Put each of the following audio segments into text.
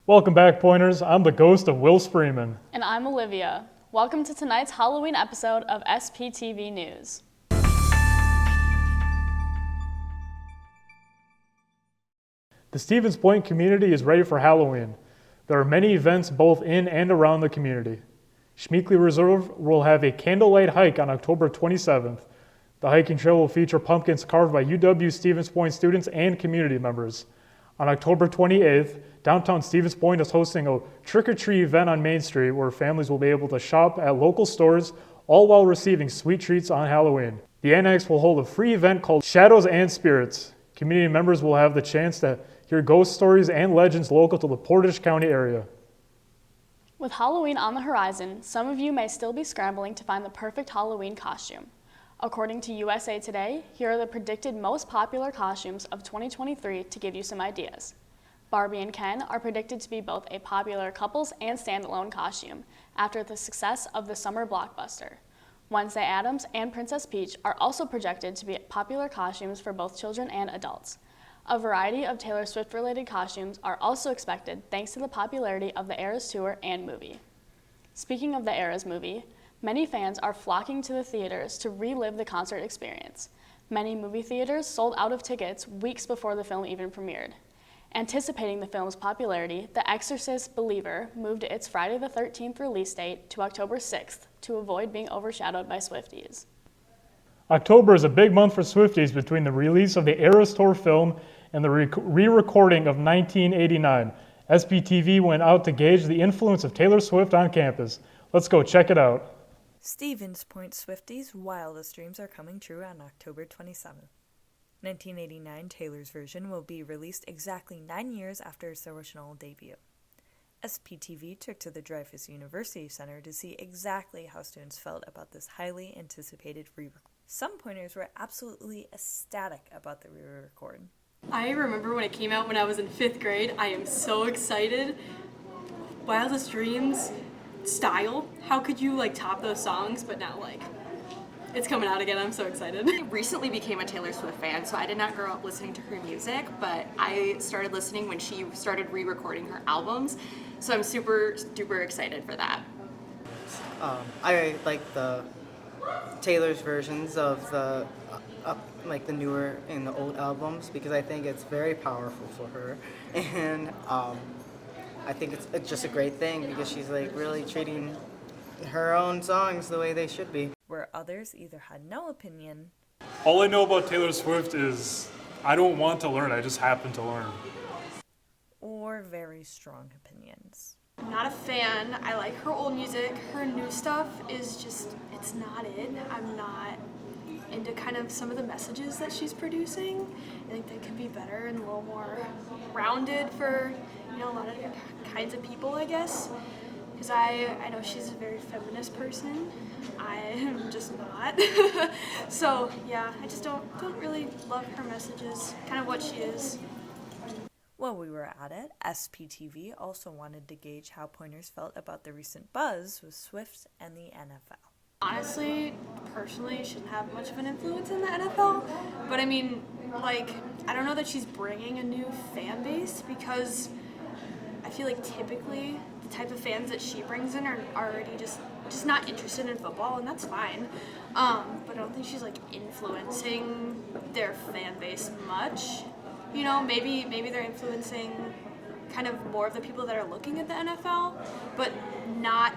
Welcome back, Pointers. I'm the ghost of Will Spreeman. And I'm Olivia. Welcome to tonight's Halloween episode of SPTV News. The Stevens Point community is ready for Halloween. There are many events both in and around the community. Schmeekley Reserve will have a candlelight hike on October 27th. The hiking trail will feature pumpkins carved by UW Stevens Point students and community members. On October 28th, downtown Stevens Point is hosting a trick-or-treat event on Main Street where families will be able to shop at local stores, all while receiving sweet treats on Halloween. The Annex will hold a free event called Shadows and Spirits. Community members will have the chance to hear ghost stories and legends local to the Portage County area. With Halloween on the horizon, some of you may still be scrambling to find the perfect Halloween costume. According to USA Today, here are the predicted most popular costumes of 2023 to give you some ideas. Barbie and Ken are predicted to be both a popular couples and standalone costume after the success of the summer blockbuster. Wednesday Addams and Princess Peach are also projected to be popular costumes for both children and adults. A variety of Taylor Swift-related costumes are also expected thanks to the popularity of the Eras Tour and movie. Speaking of the Eras movie, many fans are flocking to the theaters to relive the concert experience. Many movie theaters sold out of tickets weeks before the film even premiered. Anticipating the film's popularity, The Exorcist Believer moved its Friday the 13th release date to October 6th to avoid being overshadowed by Swifties. October is a big month for Swifties between the release of the Eras Tour film and the re-recording of 1989. SPTV went out to gauge the influence of Taylor Swift on campus. Let's go check it out. Stevens Point Swifties' wildest dreams are coming true on October 27th. 1989 Taylor's version will be released exactly 9 years after its original debut. SPTV took to the Dreyfus University Center to see exactly how students felt about this highly anticipated re-record. Some pointers were absolutely ecstatic about the re-record. I remember when it came out when I was in 5th grade. I am so excited. Wildest Dreams style. How could you top those songs? But now it's coming out again. I'm so excited. I recently became a Taylor Swift fan, so I did not grow up listening to her music, but I started listening when she started re-recording her albums. So I'm super duper excited for that. I like the Taylor's versions of the the newer and the old albums because I think it's very powerful for her, and I think it's just a great thing because she's really treating her own songs the way they should be. Where others either had no opinion. All I know about Taylor Swift is I don't want to learn, I just happen to learn. Or very strong opinions. I'm not a fan. I like her old music. Her new stuff is just, it's not it. I'm not into kind of some of the messages that she's producing. I think they could be better and a little more rounded for, a lot of different kinds of people, I guess. Because I know she's a very feminist person. I am just not. So yeah, I just don't really love her messages, kind of what she is. While we were at it, SPTV also wanted to gauge how pointers felt about the recent buzz with Swift and the NFL. Honestly, personally, shouldn't have much of an influence in the NFL, but I mean, I don't know that she's bringing a new fan base because I feel like typically the type of fans that she brings in are already just not interested in football, and that's fine. But I don't think she's influencing their fan base much. Maybe they're influencing kind of more of the people that are looking at the NFL, but not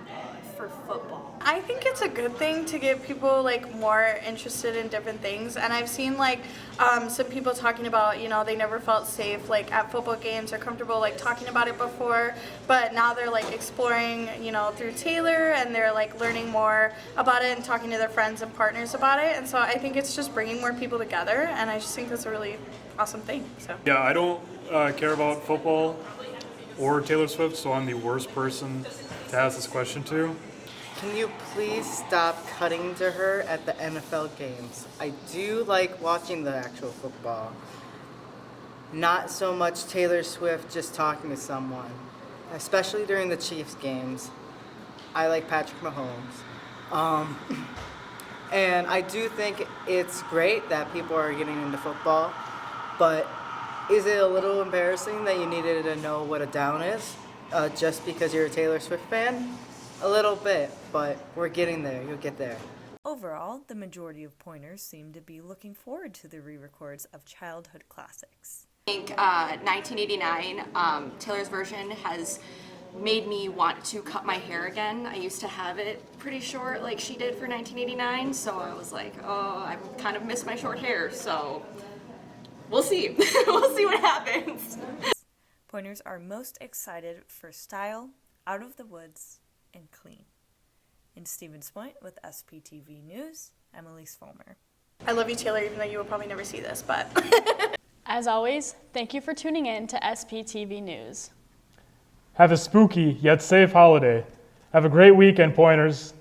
for football. I think it's a good thing to get people more interested in different things, and I've seen some people talking about they never felt safe at football games or comfortable talking about it before, but now they're exploring through Taylor, and they're learning more about it and talking to their friends and partners about it, and so I think it's just bringing more people together, and I just think that's a really awesome thing. So Yeah, I don't care about football or Taylor Swift, so I'm the worst person to ask this question to. Can you please stop cutting to her at the NFL games? I do like watching the actual football. Not so much Taylor Swift just talking to someone, especially during the Chiefs games. I like Patrick Mahomes. And I do think it's great that people are getting into football, but is it a little embarrassing that you needed to know what a down is? just because you're a Taylor Swift fan? A little bit, but we're getting there. You'll get there. Overall, the majority of pointers seem to be looking forward to the re-records of childhood classics. I think 1989, Taylor's version has made me want to cut my hair again. I used to have it pretty short like she did for 1989, so I was like, oh, I kind of miss my short hair, so we'll see. We'll see what happens. Pointers are most excited for style, out of the woods, and clean. In Stevens Point with SPTV News, I'm Elise Fulmer. I love you, Taylor, even though you will probably never see this, but... As always, thank you for tuning in to SPTV News. Have a spooky yet safe holiday. Have a great weekend, Pointers.